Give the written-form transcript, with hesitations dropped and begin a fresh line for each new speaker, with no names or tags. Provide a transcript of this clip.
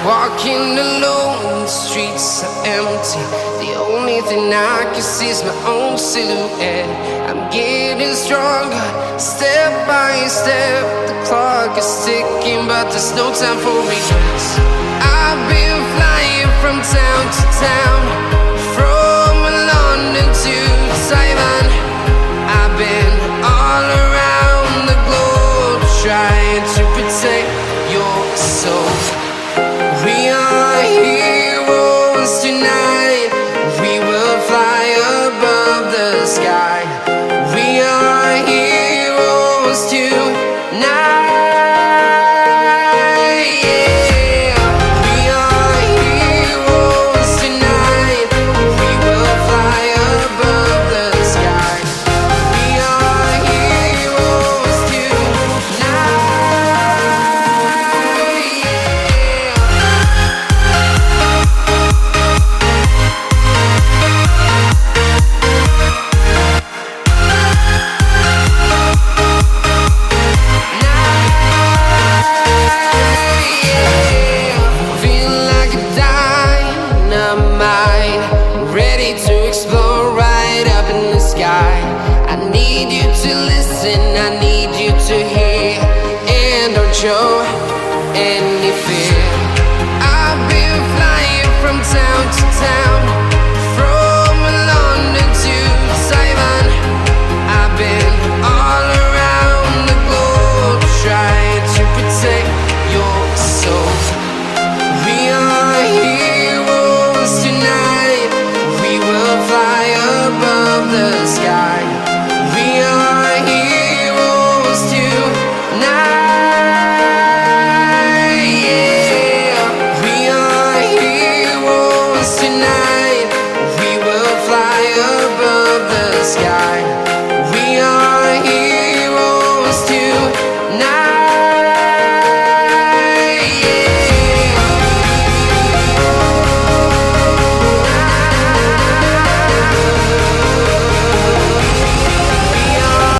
Walking alone, the streets are empty. The only thing I can see is my own silhouette. I'm getting stronger, step by step. The clock is ticking, but there's no time for regrets. I've been flying from town to town, from London to Taiwan. I've been all around the globe, trying to protect your soul. We are heroes tonight. We will fly above the sky. We are heroes tonight. Yeah. We are heroes tonight. We will fly above the sky. We are heroes tonight. Feeling like a dynamite, ready to explore right up in the sky. I need you to listen, I need you to hear, and don't show any fear. I've been flying from town to town,